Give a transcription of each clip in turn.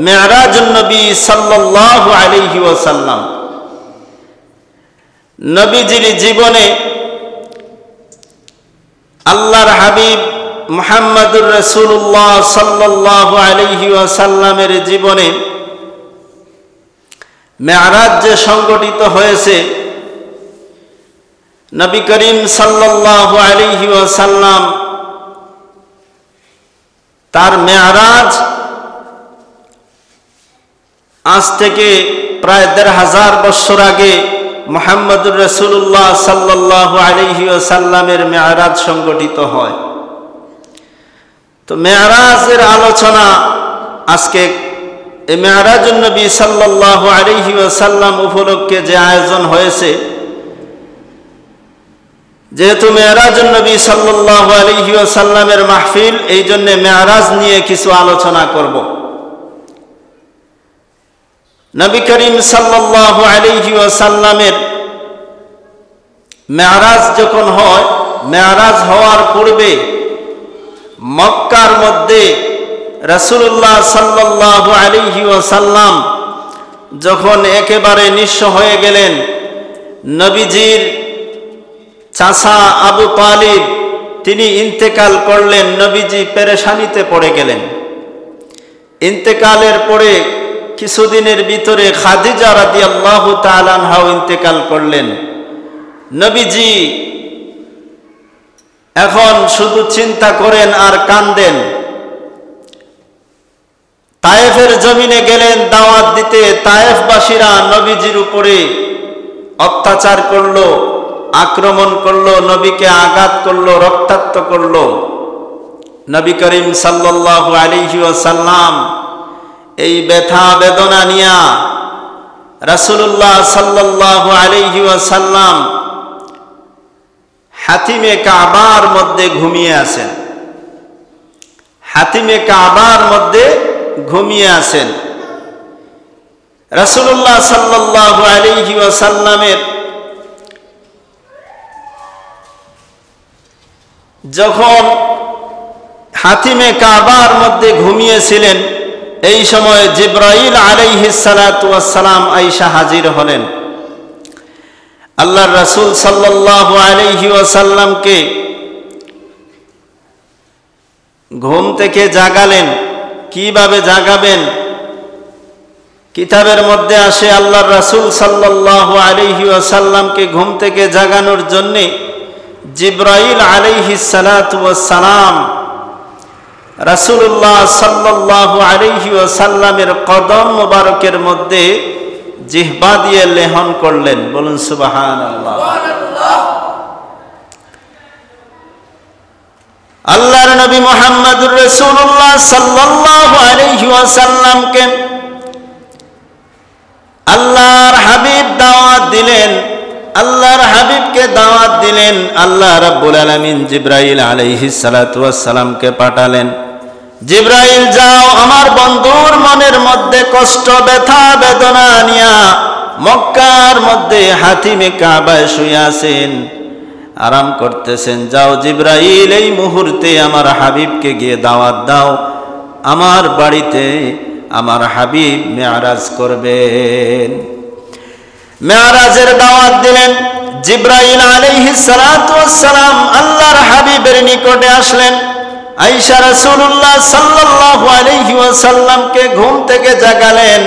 মেরাজুন নবী সাল্লাল্লাহু আলাইহি ওয়াসাল্লাম। নবীজির জীবনে আল্লাহর হাবিব মুহাম্মদুর রাসূলুল্লাহ সাল্লাল্লাহু আলাইহি ওয়াসাল্লামের জীবনে মেরাজ যে সংগঠিত হয়েছে, নবী করিম সাল্লাল্লাহু আলাইহি ওয়াসাল্লাম তার মেরাজ আজ থেকে প্রায় ১৫০০ বছর আগে মুহাম্মদুর রাসূলুল্লাহ সাল্লাল্লাহু আলাইহি ওয়াসাল্লামের মেরাজ সংগঠিত হয়। তো মেরাজের আলোচনা আজকে এই মেরাজুন নবী সাল্লাল্লাহু আলাইহি ওয়াসাল্লাম উপলক্ষে যে আয়োজন হয়েছে, যেহেতু মেরাজুন নবী সাল্লাল্লাহু আলাইহি ওয়াসাল্লামের মাহফিল, এই জন্য মেরাজ নিয়ে কিছু আলোচনা করব। নবী করিম সাল্লাল্লাহু আলাইহি ওয়াসাল্লামের মেরাজ যখন হয়, মেরাজ হওয়ার পূর্বে মক্কার মধ্যে রাসূলুল্লাহ সাল্লাল্লাহু আলাইহি ওয়াসাল্লাম যখন একেবারে নিঃস্ব হয়ে গেলেন, নবীজির চাচা আবু তালিব তিনি ইন্তেকাল করলেন, নবীজি পেরেশানিতে পড়ে গেলেন। ইন্তেকালের পরে কিছুদিনের ভিতরে খাদিজা রাদিয়াল্লাহু তাআলা আনহাও ইন্তেকাল করলেন। নবীজি এখন শুধু চিন্তা করেন আর কাঁদেন। তায়েফের জমিনে গেলেন দাওয়াত দিতে। তায়েফবাসীরা নবীজির উপরে অত্যাচার করলো, আক্রমণ করলো, নবীকে আঘাত করলো, রক্তাক্ত করলো। নবী করিম সাল্লাল্লাহু আলাইহি ওয়াসাল্লাম এই ব্যথা বেদনা নিয়া রাসূলুল্লাহ সাল্লাল্লাহু আলাইহি ওয়াসাল্লাম হাতিমে কাবার মধ্যে ঘুমিয়ে আছেন। হাতিমে কাবার মধ্যে ঘুমিয়ে আছেন। রাসূলুল্লাহ সাল্লাল্লাহু আলাইহি ওয়াসাল্লামের যখন হাতিমে কাবার মধ্যে ঘুমিয়েছিলেন, এই সময় জিবরাইল আলাইহিস সালাতু ওয়াস সালাম আয়েশা হাজির হলেন। আল্লাহর রাসূল সাল্লাল্লাহু আলাইহি ওয়াসাল্লামকে ঘুম থেকে জাগালেন। কিভাবে জাগাবেন? কিতাবের মধ্যে আসে আল্লাহর রাসূল সাল্লাল্লাহু আলাইহি ওয়াসাল্লামকে ঘুম থেকে জাগানোর জন্য জিবরাইল আলাইহিস সালাতু ওয়াস সালাম রাসূলুল্লাহ সাল্লাল্লাহু আলাইহি ওয়াসাল্লামের কদম মোবারকের মধ্যে জিহ্বা দিয়ে লেহন করলেন। বলুন সুবহানাল্লাহ। আল্লাহর নবী মুহাম্মদুর রাসূলুল্লাহ সাল্লাল্লাহু আলাইহি ওয়াসাল্লামকে আল্লাহর হাবিব দাওয়াত দিলেন। আল্লাহর হাবিবকে দাওয়াত দিলেন। আল্লাহ রাব্বুল আলামিন জিবরাইল আলাইহিস সালাতু ওয়াস সালামকে পাঠালেন। জিবরাইল, যাও আমার বন্ধুর মনের মধ্যে কষ্ট ব্যথা বেদনা নিয়া মক্কার মধ্যে হাতিমে কাবায় শুয়ে আছেন, আরাম করতেছেন। যাও জিবরাইল, এই মুহূর্তে আমার হাবিবকে গিয়ে দাওয়াত দাও, আমার বাড়িতে আমার হাবিব মেরাজ করবেন। মেরাজের দাওয়াত দিলেন। জিবরাইল আলাইহিস সালাতু ওয়াস সালাম আল্লাহর হাবিবের নিকটে আসলেন। আয়েশা রাসূলুল্লাহ সাল্লাল্লাহু আলাইহি ওয়াসাল্লামকে ঘুম থেকে জাগালেন।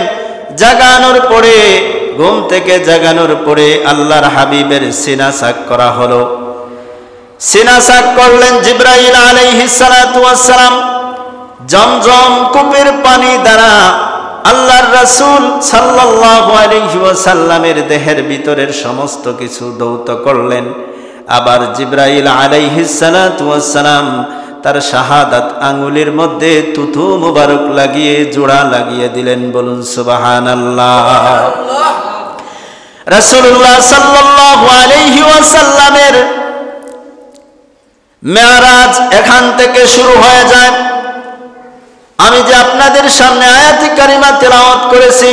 ঘুম থেকে জাগানোর পরে আল্লাহর হাবিবের সিনা সাক করা হলো। সিনা সাক করলেন জিবরাইল আলাইহিস সালাতু ওয়াস সালাম। জমজম কূপের পানি দ্বারা আল্লাহর রাসূল সাল্লাল্লাহু আলাইহি ওয়াসাল্লামের দেহের ভিতরের সমস্ত কিছু ধৌত করলেন। আবার জিবরাইল আলাইহিস সালাতু ওয়াস সালাম তার শাহাদাত আঙ্গুলের মধ্যে তুতু মুবারক লাগিয়ে জোড়া লাগিয়ে দিলেন। বলুন সুবহানাল্লাহ। রাসূলুল্লাহ সাল্লাল্লাহু আলাইহি ওয়াসাল্লামের মেরাজ এখান থেকে শুরু হয়ে যায়। আমি যে আপনাদের সামনে আয়াতে কারিমা তেলাওয়াত করেছি,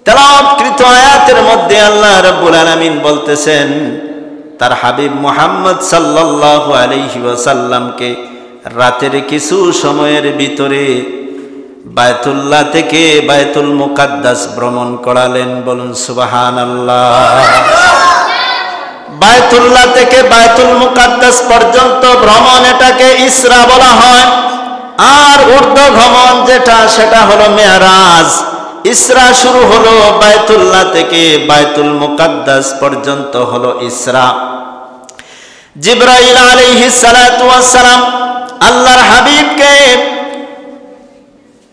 তেলাওয়াতকৃত আয়াতের মধ্যে আল্লাহ রাব্বুল আলামিন বলতেছেন তার হাবিব মুহাম্মদ সাল্লাল্লাহু আলাইহি ওয়াসাল্লামকে রাতের কিছু সময়ের ভিতরে বায়তুল্লাহ থেকে বায়তুল মুকাদ্দাস ভ্রমণ করালেন। বলুন সুবহানাল্লাহ। বায়তুল্লাহ থেকে বায়তুল মুকাদ্দাস পর্যন্ত ভ্রমণ, এটাকে ইসরা বলা হয়। আর ঊর্ধ্ব ভ্রমণ যেটা, সেটা হলো মেরাজ। ইসরা শুরু হলো বায়তুল্লাহ থেকে বায়তুল মুকাদ্দাস পর্যন্ত হলো ইসরা। জিবরাইল আলাইহিস সালাতু ওয়াস সালাম আল্লাহর হাবিবকে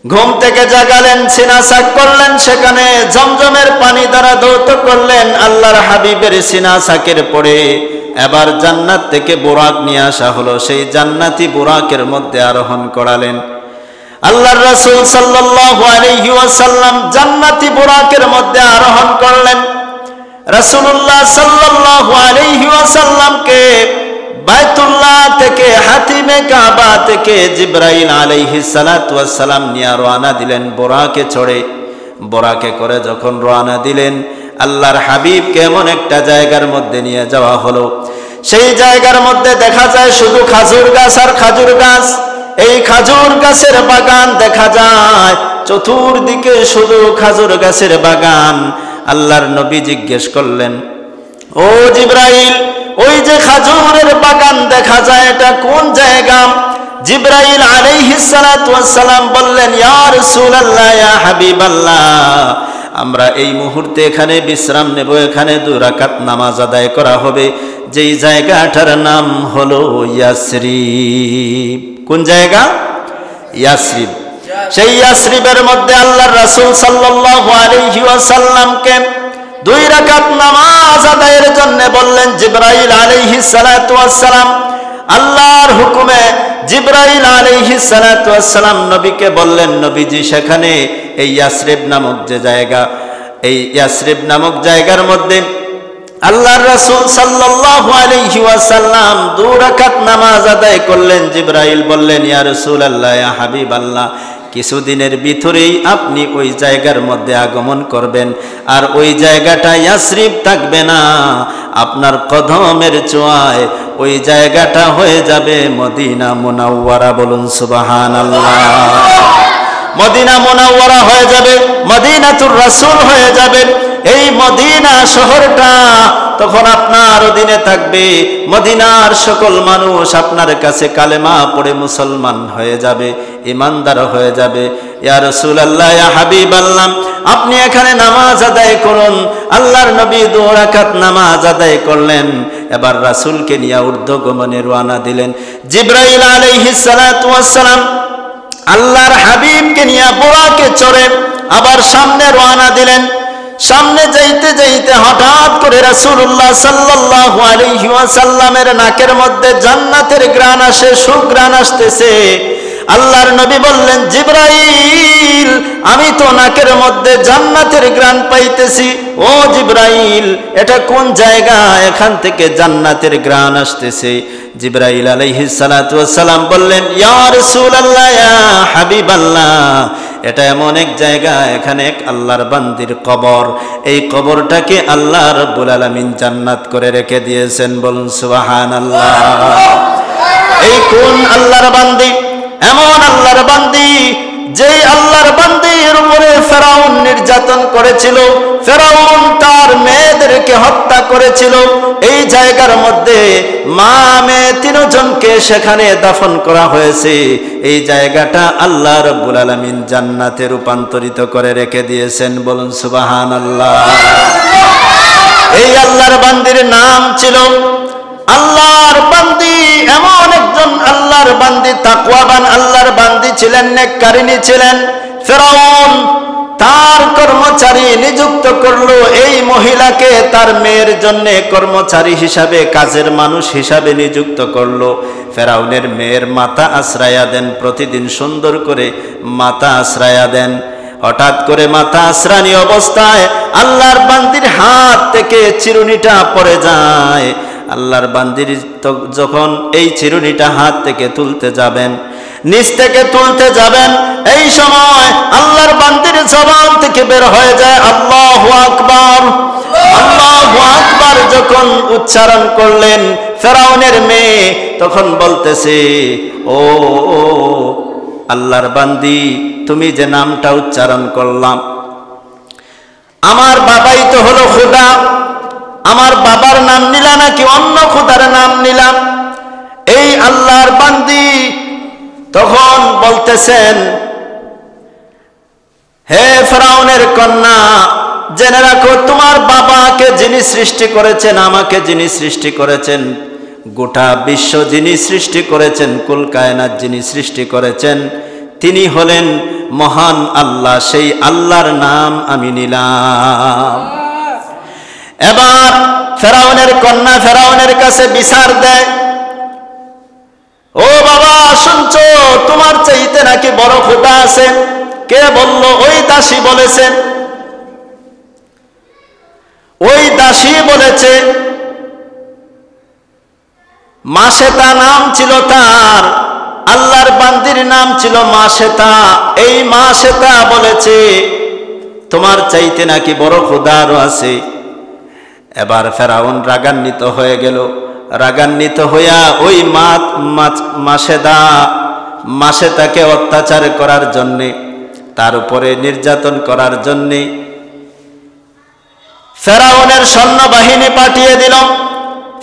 ঘুম থেকে জাগালেন, সিনা সাক করলেন, সেখানে জমজমের পানি দ্বারা ধৌত করলেন। আল্লাহর হাবিবের সিনা সাকের পরে এবার জান্নাত থেকে বুরাক নিয়ে আসা হলো, সেই জান্নাতি বুরাকের মধ্যে আরোহণ করালেন। আল্লাহর রাসূল সাল্লাল্লাহু আলাইহি ওয়াসাল্লাম জান্নাতি বুরাকের মধ্যে আরোহণ করলেন। রাসূলুল্লাহ সাল্লাল্লাহু আলাইহি ওয়াসাল্লামকে বায়তুল্লাহ থেকে হাতিমে কাবা থেকে জিবরাইল আলাইহিস সালাতু ওয়াস সালাম নিয়ে রওনা দিলেন বুরাকে চড়ে। বুরাকে করে যখন রওনা দিলেন, আল্লাহর হাবিবকে এমন একটা জায়গার মধ্যে নিয়ে যাওয়া হলো, সেই জায়গার মধ্যে দেখা যায় শুধু খাজুর গাছ আর খাজুর গাছ। এই খাজুর গাছের বাগান দেখা যায়, চতুর্দিকে শুধু খাজুর গাছের বাগান। আল্লাহর নবী জিজ্ঞেস করলেন, ও জিবরাইল, ওই যে খাজুরের বাগান দেখা যায়, এটা কোন জায়গা? জিবরাইল আলাইহিস সালাতু ওয়াস সালাম বললেন, ইয়া রাসূলুল্লাহ, ইয়া হাবিবাল্লাহ, আমরা এই মুহূর্তে এখানে বিশ্রাম নেব, এখানে 2 রাকাত নামাজ আদায় করা হবে। যেই জায়গাটার নাম হলো ইয়াসরিব। কোন জায়গা? ইয়াসরিব। সেই ইয়াসরিবের মধ্যে আল্লাহর রাসূল সাল্লাল্লাহু আলাইহি ওয়াসাল্লামকে 2 রাকাত নামাজ আদায়ের জন্য বললেন। জিবরাইল আলাইহিস সালাতু ওয়াস সালাম আল্লাহর হুকুমে জিবরাইল আলাইহিস সালাতু ওয়াস সালাম নবীকে বললেন, নবীজি সেখানে এই ইয়াসরিব নামক যে জায়গা, এই ইয়াসরিব নামক জায়গার মধ্যে আল্লাহর রাসূল সাল্লাল্লাহু আলাইহি ওয়াসাল্লাম 2 রাকাত নামাজ আদায় করলেন। জিবরাইল বললেন, ইয়া রাসূলুল্লাহ, ইয়া হাবিবাল্লাহ, কিছুদিনের ভিতরেই আপনি ওই জায়গার মধ্যে আগমন করবেন, আর ওই জায়গাটা ইয়াসরিব থাকবে না, আপনার কদমের ছোঁয়ায় ওই জায়গাটা হয়ে যাবে মদিনা মুনাওয়ারা। বলুন সুবহানাল্লাহ। মদিনা মুনাওয়ারা হয়ে যাবে, মদিনাতুর রাসূল হয়ে যাবে। এই মদিনা শহরটা তখন আপনার অধীনে থাকবে। মদিনার সকল মানুষ আপনার কাছে কালেমা পড়ে মুসলমান হয়ে যাবে, ইমানদার হয়ে যাবে। ইয়া রাসূলুল্লাহ, ইয়া হাবিবাল্লাহ, আপনি এখানে নামাজ আদায় করুন। আল্লাহর নবী 2 রাকাত নামাজ আদায় করলেন। এবার রাসূলকে নিয়ে ঊর্ধ্বগমনে রওনা দিলেন। জিবরাইল আলাইহিস সালাতু ওয়াস সালাম আল্লাহর হাবিবকে নিয়ে বুরাকে চড়ে আবার সামনে রওনা দিলেন। সামনে যাইতে যাইতে হঠাৎ করে রাসূলুল্লাহ সাল্লাল্লাহু আলাইহি ওয়াসাল্লামের নাকের মধ্যে জান্নাতের ঘ্রাণ আসে, সুঘ্রাণ আসতেছে। আল্লাহর নবী বললেন, জিবরাইল, আমি তো নাকের মধ্যে জান্নাতের ঘ্রাণ পাইতেছি। ও জিবরাইল, এটা কোন জায়গা? এখান থেকে জান্নাতের ঘ্রাণ আসতেছে। জিবরাইল আলাইহিস সালাতু ওয়াস সালাম বললেন, ইয়া রাসূলুল্লাহ, ইয়া হাবিবাল্লাহ, এটা এমন এক জায়গা, এখানে এক আল্লাহর বান্দির কবর। এই কবরটাকে আল্লাহ রাব্বুল আলামিন জান্নাত করে রেখে দিয়েছেন। বলুন সুবহানাল্লাহ। এই কোন আল্লাহর বান্দি? এমন আল্লাহর বান্দি যেই আল্লাহর বান্দির উপরে ফেরাউন নির্যাতন করেছিল, ফেরাউন তার মেয়েদেরকে হত্যা করেছিল। এই জায়গার মধ্যে মা মেয়ে 3 জনকে সেখানে দাফন করা হয়েছে। এই জায়গাটা আল্লাহ রাব্বুল আলামিন জান্নাতে রূপান্তরিত করে রেখে দিয়েছেন। বলুন সুবহানাল্লাহ। এই আল্লাহর বান্দির নাম ছিল, আল্লাহর বান্দি এমন একজন আল্লাহর বান্দি, তাকওয়াবান আল্লাহর বান্দি ছিলেন, নেককারিনী ছিলেন। ফেরাউন তার কর্মচারী নিযুক্ত করলো এই মহিলাকে, তার মেয়ের জন্য কর্মচারী হিসাবে, কাজের মানুষ হিসাবে নিযুক্ত করলো। ফেরাউনের মেয়ের মাথা আশ্রায়া দেন, প্রতিদিন সুন্দর করে মাথা আশ্রায়া দেন। হঠাৎ করে মাথা আশ্রানি অবস্থায় আল্লাহর বান্দির হাত থেকে চিরুনিটা পড়ে যায়। আল্লাহর বান্দির যখন এই চিরুনিটা হাত থেকে তুলতে যাবেন, নিচ থেকে তুলতে যাবেন, এই সময় আল্লাহর বান্দির জবান থেকে বের হয়ে যায় আল্লাহু আকবার। আল্লাহু আকবার যখন উচ্চারণ করলেন, ফেরাউনের মেয়ে তখন বলতেছে, ও আল্লাহর বান্দি তুমি যে নামটা উচ্চারণ করলাম, আমার বাবাই তো হলো খোদা, আমার বাবার নাম নিলা নাকি অন্য খোদার নাম নিলাম? এই আল্লাহর বান্দি তখন বলতেছেন, হে ফেরাউনের কন্যা, জেনে রাখো তোমার বাবাকে যিনি সৃষ্টি করেছেন, আমাকে যিনি সৃষ্টি করেছেন, গোটা বিশ্ব যিনি সৃষ্টি করেছেন, কুল কায়নাত যিনি সৃষ্টি করেছেন, তিনি হলেন মহান আল্লাহ। সেই আল্লাহর নাম আমি নিলাম। এবার ফেরাউনের কন্যা ফেরাউনের কাছে বিচার দেয়, ও বাবা শুনছো, তোমার চাইতে নাকি বড় খোদা আছে? কে বলল? ওই দাসী বলেছে। ওই দাসী বলেছে। মাশেতা নাম ছিল তার, আল্লাহর বান্দির নাম ছিল মাশেতা। এই মাশেতা বলেছে তোমার চাইতে নাকি বড় খোদা আরো আছে। এবার ফেরাউন রাগান্বিত হয়ে গেল। রাগান্বিত হইয়া ওই মাশেতাকে অত্যাচার করার জন্যে, তার উপরে নির্যাতন করার জন্যে ফেরাউনের সৈন্যবাহিনী পাঠিয়ে দিল।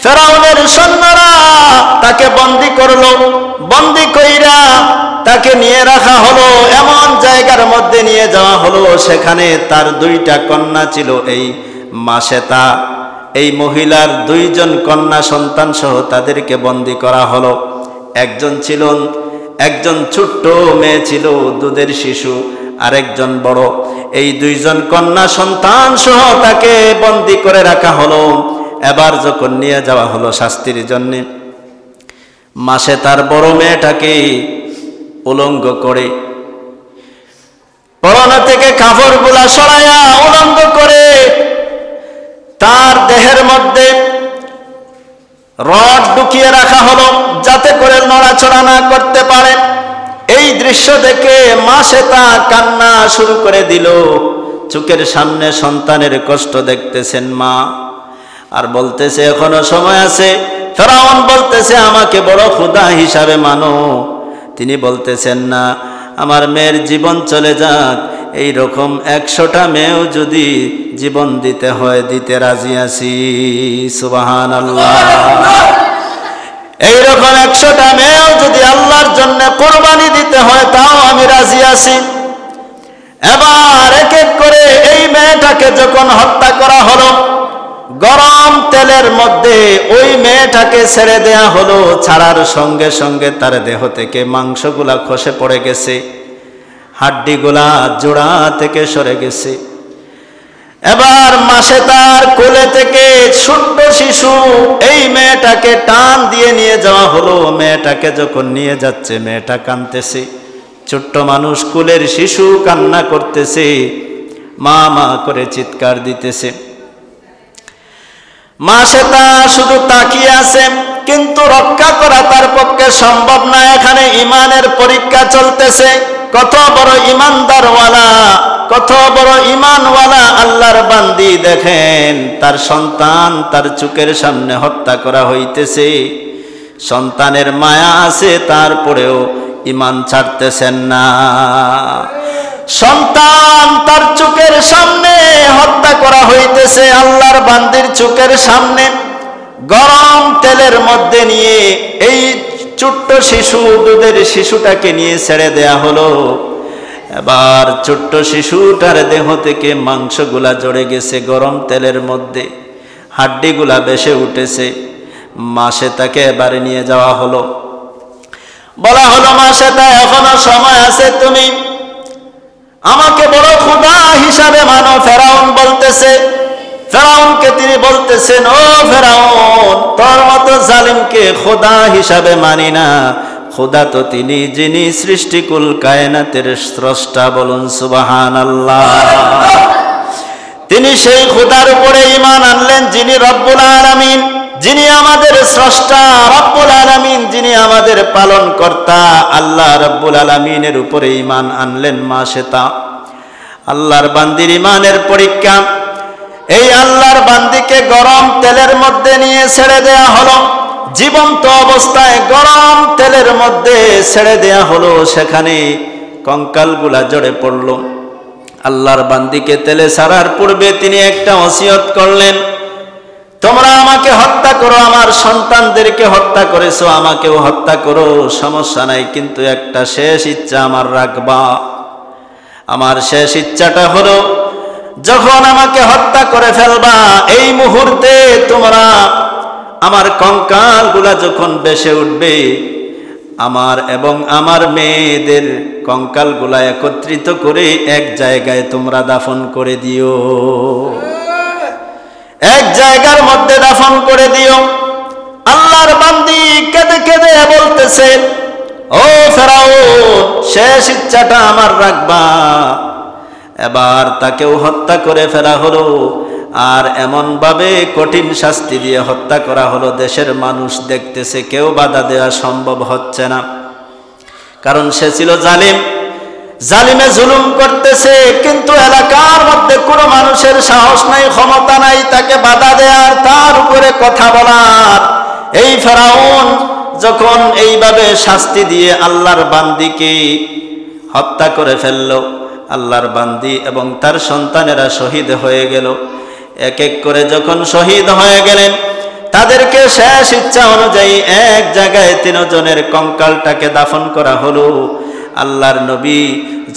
ফেরাউনের সৈন্যরা তাকে বন্দী করলো। বন্দী কইরা তাকে নিয়ে রাখা হলো, এমন জায়গার মধ্যে নিয়ে যাওয়া হলো, সেখানে তার দুইটা কন্যা ছিল। এই মাশেতা, এই মহিলার দুইজন কন্যা সন্তান সহ তাদেরকে বন্দী করা হলো। একজন ছোট্ট মেয়ে ছিল, দুধের শিশু, আরেকজন বড়। এই দুইজন কন্যা সন্তান সহ তাকে বন্দী করে রাখা হলো। এবার যখন নিয়ে যাওয়া হলো শাস্তির জন্য, মাসে তার বড় মেয়েটাকে উলঙ্গ করে পরনে থেকে কাপড়গুলা সরাইয়া উলঙ্গ করে তার দেহের মধ্যে রড ঢুকিয়ে রাখা হলো, যাতে করে নড়াচড়া না করতে পারে। এই দৃশ্য দেখে মাশেতা কান্না শুরু করে দিল। চোখের সামনে সন্তানের কষ্ট দেখতেছেন মা, আর বলতেছে এখনো সময় আছে। ফেরাউন বলতেছে আমাকে বড় খোদা হিসাবে মানো। তিনি বলতেছেন না, আমার মেয়ের জীবন চলে যাক, এই রকম 100টা মেয়েও যদি জীবন দিতে হয় দিতে রাজি আছি। সুবহানাল্লাহ। এইরকম 100টা মেয়েও যদি আল্লাহর জন্য কোরবানি দিতে হয় তাও আমি রাজি আছি। এবার এক এক করে এই মেয়েটাকে যখন হত্যা করা হলো, গরম তেলের মধ্যে ওই মেয়েটাকে ছেড়ে দেয়া হলো। ছাড়ার সঙ্গে সঙ্গে তার দেহ থেকে মাংসগুলা খসে পড়ে গেছে, হাড্ডিগুলা জোড়া থেকে সরে গেছে। এবার মাসে তার কোলে থেকে ছোট্ট শিশু এই মেয়েটাকে টান দিয়ে নিয়ে যাওয়া হলো। মেয়েটাকে যখন নিয়ে যাচ্ছে, মেয়েটা কাঁদতেছে। ছোট্ট মানুষ, কোলের শিশু কান্না করতেছে, মা মা করে চিৎকার দিতেছে। মাসেতা শুধু তাকিয়ে আছে, কিন্তু রক্ষা করা তার পক্ষে সম্ভব না। এখানে ইমানের পরীক্ষা চলতেছে। কত বড় ইমানদারওয়ালা, কত বড় ইমানওয়ালা আল্লাহর বান্দি। দেখেন, তার সন্তান তার চোখের সামনে হত্যা করা হইতেছে। সন্তানের মায়া আছে, তারপরেও ইমান ছাড়তেছেন না। সন্তান তার চোখের সামনে হত্যা করা হইতেছে, আল্লাহর বান্দির চোখের সামনে। গরম তেলের মধ্যে নিয়ে এই ছোট্ট শিশু, দুধের শিশুটাকে নিয়ে ছেড়ে দেয়া হলো। এবার ছোট্ট শিশুটার দেহ থেকে মাংসগুলা জড়ে গেছে গরম তেলের মধ্যে, হাড্ডিগুলা বেশে উঠেছে। মাসে তাকে এবারে নিয়ে যাওয়া হলো। বলা হলো, মাসে তা এখনো সময় আছে, তুমি আমাকে বড় খোদা হিসাবে মানো। ফেরাউন বলতেছে, ফেরাউনকে তিনি বলতেছেন, ও ফেরাউন, তোর মতো জালিমকে খোদা হিসাবে মানি না। খোদা তো তিনি যিনি সৃষ্টিকুল কায়নাতের স্রষ্টা। বলুন সুবহানাল্লাহ। তিনি সেই খোদার উপরে ঈমান আনলেন যিনি রব্বুল আলামিন, যিনি আমাদের স্রষ্টা। রব্বুল আলামিন যিনি আমাদের পালন কর্তা, আল্লাহ রব্বুল আলামিনের উপরে ঈমান আনলেন মাসেতা। আল্লাহর বান্দির ঈমানের পরীক্ষা। এই আল্লাহর বান্দিকে গরম তেলের মধ্যে নিয়ে ছেড়ে দেয়া হলো। জীবন্ত অবস্থায় গরম তেলের মধ্যে ছেড়ে দেয়া হলো, সেখানে কঙ্কালগুলা জড়ে পড়ল। আল্লাহর বান্দিকে তেলে ছাড়ার পূর্বে তিনি একটা ওসিয়ত করলেন, তোমরা আমাকে হত্যা করো, আমার সন্তানদেরকে হত্যা করেছো, আমাকেও হত্যা করো, সমস্যা নাই, কিন্তু একটা শেষ ইচ্ছা আমার রাখবা। আমার শেষ ইচ্ছাটা হলো, যখন আমাকে হত্যা করে ফেলবা, এই মুহূর্তে তোমরা আমার কঙ্কালগুলা যখন ভেসে উঠবে, আমার এবং আমার মেয়েদের কঙ্কালগুলা একত্রিত করে এক জায়গায় তোমরা দাফন করে দিও, এক জায়গার মধ্যে দাফন করে দিও। আল্লাহর বান্দি কেঁদে কেঁদে বলতেছে, ও ফেরাউন, শেষ ইচ্ছাটা আমার রাখবা। এবার তাকেও হত্যা করে ফেলা হলো, আর এমন ভাবে কঠিন শাস্তি দিয়ে হত্যা করা হলো, দেশের মানুষ দেখতেছে, কেউ বাধা দেওয়া সম্ভব হচ্ছে না, কারণ সে ছিল জালিম, জালিমে জুলুম করতেছে, কিন্তু এলাকার মধ্যে কোনো মানুষের সাহস নাই, ক্ষমতা নাই তাকে বাধা দেওয়ার, তার উপরে কথা বলার। এই ফেরাউন যখন এইভাবে শাস্তি দিয়ে আল্লাহর বান্দিকে হত্যা করে ফেলল, আল্লাহর বান্দি এবং তার সন্তানেরা শহীদ হয়ে গেল। এক এক করে যখন শহীদ হয়ে গেলেন, তাদেরকে শেষ ইচ্ছা অনুযায়ী এক জায়গায় 3 জনের কঙ্কালটাকে দাফন করা হলো। আল্লাহর নবী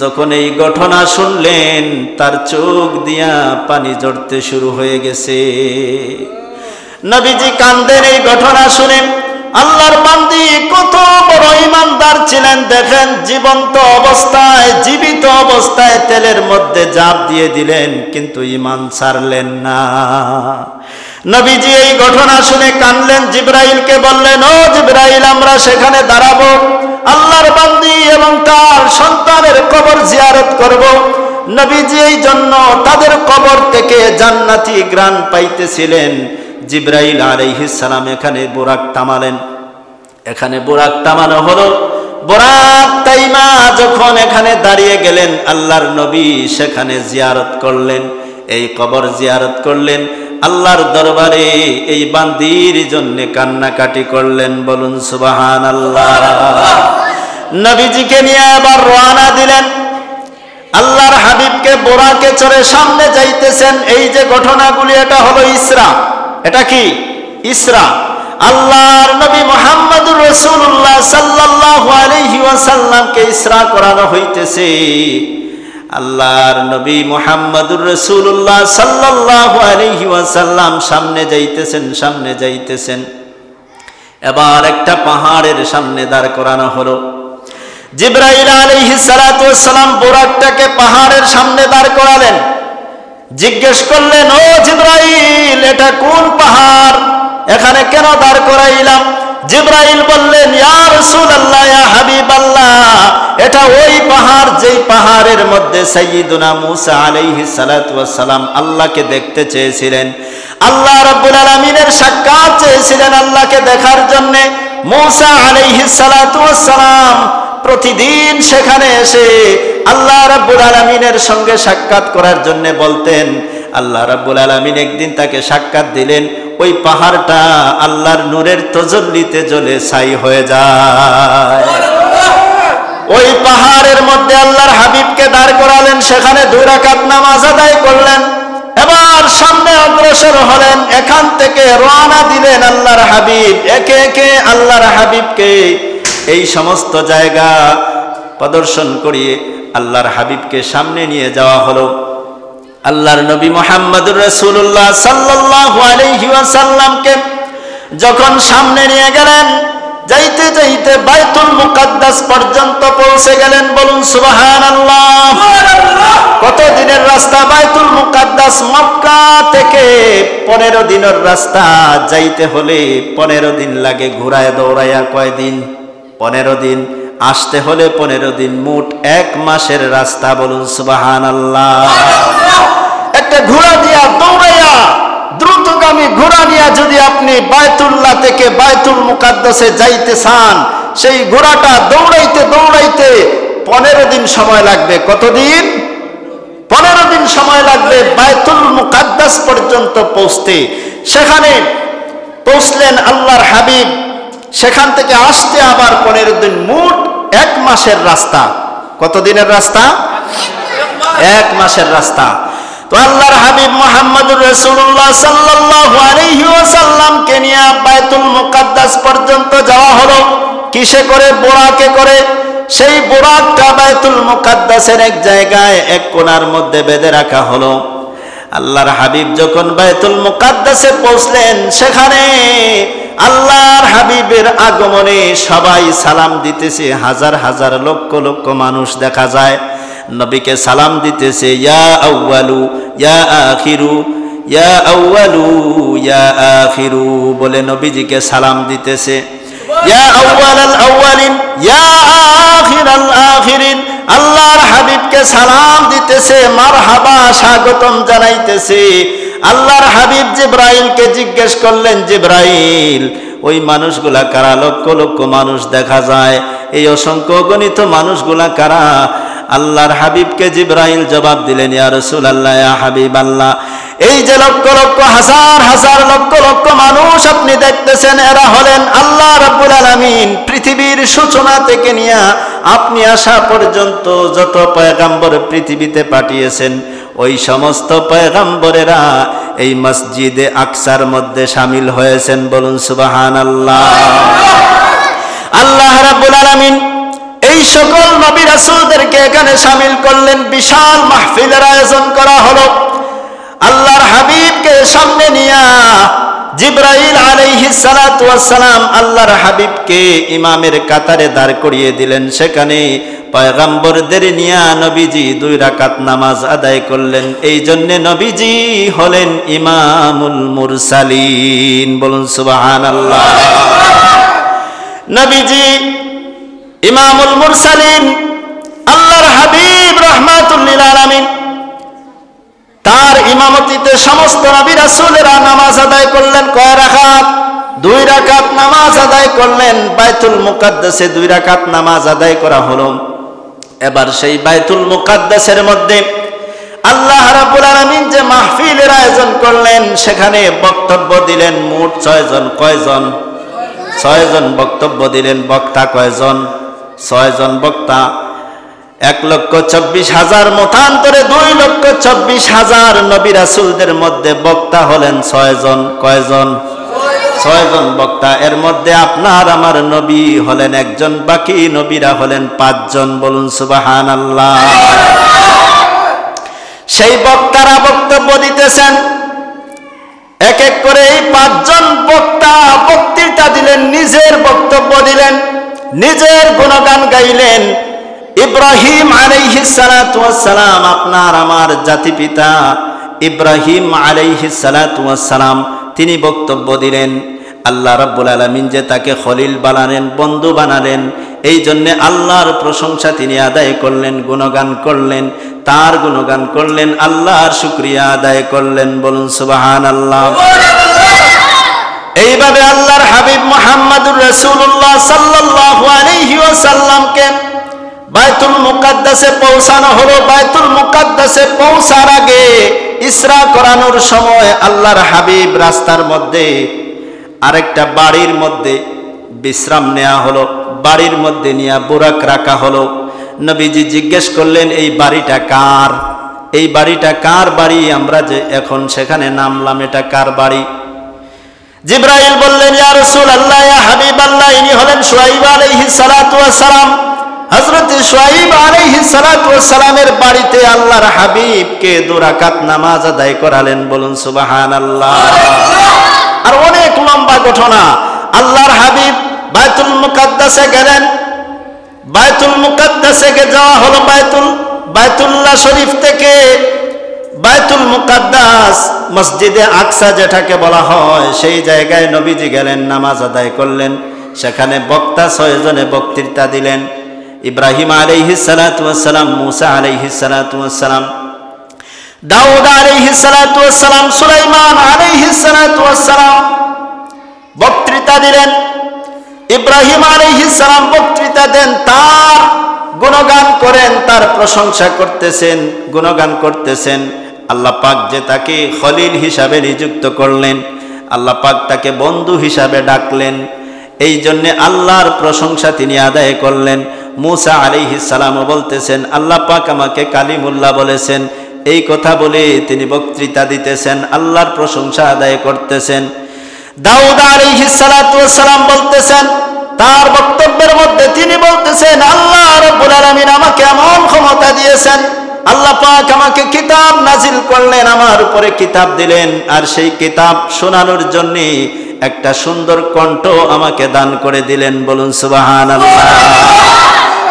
যখন এই ঘটনা শুনলেন, তার চোখ দিয়া পানি ঝরতে শুরু হয়ে গেছে। নবীজি কান্দেন এই ঘটনা শুনে। আল্লাহর বান্দি কত বড় ইমানদার ছিলেন দেখেন, জীবন্ত অবস্থায়, জীবিত অবস্থায় তেলের মধ্যে ঝাঁপ দিয়ে দিলেন, কিন্তু ঈমান ছাড়লেন না। নবীজি এই ঘটনা শুনে কাঁদলেন, জিবরাইলকে বললেন, ও জিবরাইল, আমরা সেখানে দাঁড়াবো, আল্লাহর বান্দি এবং তার সন্তানের কবর জিয়ারত করব। নবীজি এই জন্য তাদের কবর থেকে জান্নাতি ঘ্রাণ পাইতেছিলেন। জিবরাইল আলাইহিস সালাম এখানে বুরাক তামালেন, এখানে বুরাক তামানো হলো। বুরাক তাইমা যখন এখানে দাঁড়িয়ে গেলেন, আল্লাহর নবী সেখানে জিয়ারত করলেন, এই কবর জিয়ারত করলেন, আল্লাহর দরবারে এই বান্দির জন্য কান্নাকাটি করলেন। বলুন সুবহানাল্লাহ। নবীজিকে নিয়ে আবার রওনা দিলেন, আল্লাহর হাবিবকে বোরাকে চড়ে সামনে যাইতেছেন। এই যে ঘটনাগুলি, এটা হলো ইসরা। এটা কি? ইসরা। আল্লাহর নবী মুহাম্মদুর রাসূলুল্লাহ সাল্লাল্লাহু আলাইহি ওয়াসাল্লামকে ইসরা করানো হইতেছে। আল্লাহর নবী মুহাম্মদুর রাসূলুল্লাহ সাল্লাল্লাহু আলাইহি ওয়াসাল্লাম সামনে যাইতেছেন, সামনে যাইতেছেন। এবার একটা পাহাড়ের সামনে দাঁড় করানো হলো। জিবরাইল আলাইহিস সালাতু ওয়াস সালাম বুরাকটাকে পাহাড়ের সামনে দাঁড় করালেন। জিজ্ঞেস করলেন, ও জিবরাইল, এটা কোন পাহাড়, এখানে কেন দাঁড় করাইলাম? জিবরাইল বললেন, ইয়া রাসূলুল্লাহ, ইয়া হাবিবাল্লাহ, এটা ওই পাহাড় যেই পাহাড়ের মধ্যে সাইয়্যিদুনা মূসা আলাইহিস সালাতু ওয়াস সালাম আল্লাহকে দেখতে চেয়েছিলেন, আল্লাহ রাব্বুল আলামিনের সাক্ষাৎ চেয়েছিলেন আল্লাহকে দেখার জন্য। মূসা আলাইহিস সালাতু ওয়াস সালাম প্রতিদিন সেখানে এসে আল্লাহ রাব্বুল আলামিনের সঙ্গে সাক্ষাৎ করার জন্য বলতেন। আল্লাহ রাব্বুল আলামিন একদিন তাকে সাক্ষাৎ দিলেন, ওই পাহাড়টা আল্লাহর নূরের তাজাল্লিতে জ্বলে ছাই হয়ে যায়। ওই পাহাড়ের মধ্যে আল্লাহর হাবিবকে দাঁড় করালেন, সেখানে 2 রাকাত নামাজ আদায় করলেন। এবার সামনে অগ্রসর হলেন, এখান থেকে রওনা দিলেন আল্লাহর হাবিব। একে একে আল্লাহর হাবিবকে এই সমস্ত জায়গা প্রদর্শন করিয়ে আল্লাহর হাবিবকে সামনে নিয়ে যাওয়া হলো। আল্লাহর নবী মুহাম্মদুর রাসূলুল্লাহ সাল্লাল্লাহু আলাইহি ওয়াসাল্লামকে যখন সামনে নিয়ে গেলেন, যাইতে যাইতে বাইতুল মুকাদ্দাস পর্যন্ত পৌঁছে গেলেন। বলুন সুবহানাল্লাহ। কত দিনের রাস্তা বাইতুল মুকাদ্দাস? মক্কা থেকে 15 দিনের রাস্তা। যাইতে হলে 15 দিন লাগে, ঘোড়ায় দৌড়াইয়া কয়দিন? 15 দিন। আসতে হলে 15 দিন, মোট 1 মাসের রাস্তা। বলুন সুবহানাল্লাহ। একটা ঘোড়া দিয়া দৌড়াইয়া, দ্রুতগামী ঘোড়া নিয়ে যদি আপনি বায়তুল্লাহ থেকে বাইতুল মুকাদ্দাসে যাইতে চান, সেই ঘোড়াটা দৌড়াইতে দৌড়াইতে 15 দিন সময় লাগবে। কতদিন? 15 দিন সময় লাগবে বাইতুল মুকাদ্দাস পর্যন্ত পৌঁছতে। সেখানে পৌঁছলেন আল্লাহর হাবিব। সেখান থেকে আসতে আবার 15 দিন, মোট 1 মাসের রাস্তা। কত দিনের রাস্তা? 1 মাসের রাস্তা। তো আল্লাহর হাবিব মুহাম্মদুর রাসূলুল্লাহ সাল্লাল্লাহু আলাইহি ওয়াসাল্লামকে নিয়ে বাইতুল মুকাদ্দাস পর্যন্ত যাওয়া হলো। কিসে করে? বোরাকে করে। সেই বোরাকটা বাইতুল মুকাদ্দাসের এক জায়গায় এক কোণার মধ্যে বেঁধে রাখা হলো। আল্লাহর হাবিব যখন বাইতুল মুকাদ্দাসে পৌঁছলেন, সেখানে আল্লাহর হাবিবের আগমনে সবাই সালাম দিতেছে। হাজার হাজার লক্ষ লক্ষ মানুষ দেখা যায় নবীকে সালাম দিতেছে। ইয়া আউয়ালু ইয়া আখিরু, ইয়া আউয়ালু ইয়া আখিরু বলে নবীজিকে সালাম দিতেছে। ইয়া আউয়ালাল আউয়ালিন ইয়া আখিরাল আখিরিন, আল্লাহর হাবিবকে সালাম দিতেছে, মারহাবা স্বাগতম জানাইতেছে। আল্লাহর হাবিব জিবরাইলকে জিজ্ঞেস করলেন, জিবরাইল ওই মানুষগুলা কারা? লক্ষ লক্ষ মানুষ দেখা যায়, এই অসংখ্য গণিত মানুষগুলা কারা? আল্লাহর হাবিবকে জিবরাইল জবাব দিলেন, ইয়া রাসূলুল্লাহ, ইয়া হাবিবাল্লাহ, এই যে লক্ষ লক্ষ হাজার হাজার লক্ষ লক্ষ মানুষ আপনি দেখতেছেন, এরা হলেন আল্লাহ রাব্বুল আলামিন পৃথিবীর সূচনা থেকে নিয়ে আপনি আসা পর্যন্ত যত পয়গাম্বর পৃথিবীতে পাঠিয়েছেন, ওই সমস্ত পয়গাম্বরেরা এই মসজিদে আকসার মধ্যে শামিল হয়েছেন। বলুন সুবহানাল্লাহ। আল্লাহ রাব্বুল আলামিন এই সকল নবী রাসূলদেরকে এখানে শামিল করলেন। বিশাল মাহফিলের আয়োজন করা হলো। আল্লাহর হাবিবকে সামনে নিয়ে জিবরাইল আলাইহিস সালাতু ওয়াস সালাম আল্লাহর হাবিবকে ইমামের কাতারে দাঁড় করিয়ে দিলেন। সেখানে পয়গম্বরদের নিয়ে নবীজি 2 রাকাত নামাজ আদায় করলেন। এই জন্য নবীজি হলেন ইমামুল মুরসালিন। বলুন সুবহানাল্লাহ। নবীজি ইমামুল মুরসালিন, আল্লাহর হাবিব রাহমাতুল লিল আলামিন, তার ইমামতিতে সমস্ত নবী রাসূলেরা নামাজ আদায় করলেন। কয় রাকাত? 2 রাকাত নামাজ আদায় করলেন। বাইতুল মুকাদ্দাসে 2 রাকাত নামাজ আদায় করা হলো। এবার সেই বাইতুল মুকাদ্দাসের মধ্যে আল্লাহ রাব্বুল আলামিন যে মাহফিলের আয়োজন করলেন, সেখানে বক্তব্য দিলেন মোট 6 জন। কয়জন? 6 জন বক্তব্য দিলেন। বক্তা কয়জন? 6 জন বক্তা। 1,24,000 মতান্তরে 2,24,000 নবী রাসূলদের মধ্যে বক্তা হলেন 6 জন। কয়জন? 6 জন বক্তা। এর মধ্যে আপনার আমার নবী হলেন 1 জন, বাকি নবীরা হলেন 5 জন। বলুন সুবহানাল্লাহ। সেই বক্তারা বক্তব্য দিতেছেন। এক এক করে এই 5 জন বক্তা বক্তৃতা দিলেন, নিজের বক্তব্য দিলেন, নিজের গুণগান গাইলেন। ইব্রাহিম আলাইহিস সালাতু ওয়াস সালাম, আপনার আমার জাতিপিতা ইব্রাহিম আলাইহিস সালাতু ওয়াস সালাম, তিনি বক্তব্য দিলেন। আল্লাহ রাব্বুল আলামিন যে তাকে খলিল বানালেন, বন্ধু বানালেন, এই জন্য আল্লাহর প্রশংসা তিনি আদায় করলেন, গুণগান করলেন, তার গুণগান করলেন, আল্লাহর শুকরিয়া আদায় করলেন। বলুন সুবহানাল্লাহ। এইভাবে আল্লাহর হাবিব মুহাম্মদুর রাসূলুল্লাহ সাল্লাল্লাহু আলাইহি ওয়াসাল্লামকে বাইতুল মুকাদ্দাসে পৌঁছানো হলো। বাইতুল মুকাদ্দাসে পৌঁছার আগে ইসরা করানোর সময় আল্লাহর হাবিব রাস্তার মধ্যে আরেকটা বাড়ির মধ্যে বিশ্রাম নেওয়া হলো। বাড়ির মধ্যে নিয়ে বুরাক রাখা হলো। নবীজি জিজ্ঞেস করলেন, এই বাড়িটা কার? এই বাড়িটা কার বাড়ি? আমরা যে এখন সেখানে নামলাম, এটা কার বাড়ি? জিবরাইল বললেন, ইয়া রাসূলুল্লাহ, ইয়া হাবিবাল্লাহ, ইনি হলেন শুআইব আলাইহিস সালাতু ওয়াস সালাম। হযরত শুআইব আলাইহিস সালাতু ওয়াস সালামের বাড়িতে আল্লাহর হাবিবকে 2 রাকাত নামাজ আদায় করালেন। বলুন সুবহানাল্লাহ। আর অনেক লম্বা ঘটনা। আল্লাহর হাবিব বাইতুল মুকাদ্দাসে গেলেন। বাইতুল মুকাদ্দাসে যাওয়া হলো। বাইতুল্লাহ শরীফ থেকে বাইতুল মুকাদ্দাস, মসজিদে আকসা যেটাকে বলা হয়, সেই জায়গায় নবীজি গেলেন, নামাজ আদায় করলেন। সেখানে বক্তা 6 জনে বক্তৃতা দিলেন। ইব্রাহিম আলাইহিস সালাতু ওয়াস সালাম, মুসা আলাইহিস সালাতু ওয়াস সালাম, দাউদ আলাইহিস সালাতু ওয়াস সালাম, সুলাইমান আলাইহিস সালাতু ওয়াস সালাম বক্তৃতা দিলেন। ইব্রাহিম আলাইহিস সালাম বক্তৃতা দেন, তার গুণগান করেন, তার প্রশংসা করতেছেন, গুণগান করতেছেন। আল্লাহ পাক যে তাকে খলিল হিসাবে নিযুক্ত করলেন, আল্লাহ পাক তাকে বন্ধু হিসাবে ডাকলেন। এই জন্যে আল্লাহর প্রশংসা তিনি আদায় করলেন। মূসা আলাইহিস সালামও বলতেছেন আল্লাহ পাক আমাকে কালিমুল্লাহ বলেছেন, এই কথা বলে তিনি বক্তৃতা দিতেছেন, আল্লাহর প্রশংসা আদায় করতেছেন। দাউদ আলাইহিস সালাতু ওয়াস সালাম বলতেছেন, তার বক্তব্যের মধ্যে তিনি বলতেছেন আল্লাহ রাব্বুল আলামিন আমাকে এমন ক্ষমতা দিয়েছেন, আল্লাহ পাক আমাকে কিতাব নাজিল করলেন, আমার উপরে কিতাব দিলেন, আর সেই কিতাব শোনানোর জন্য একটা সুন্দর কণ্ঠ আমাকে দান করে দিলেন। বলুন সুবহানাল্লাহ।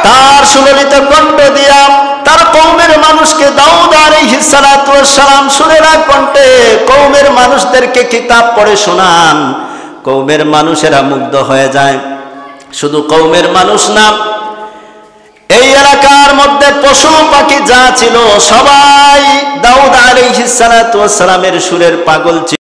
তার সুললিত কণ্ঠ দিয়া তার কওমের মানুষকে দাউদ আলাইহিস সালাতু ওয়াস সালাম সুরেলা কণ্ঠে কওমের মানুষদেরকে কিতাব পড়ে শোনান। কওমের মানুষেরা মুগ্ধ হয়ে যায়। শুধু কওমের মানুষ না, এই এলাকার মধ্যে পশু পাখি যা ছিল সবাই দাউদ আলাইহিস সালাতু ওয়াস সালামের সুরের পাগল ছিল।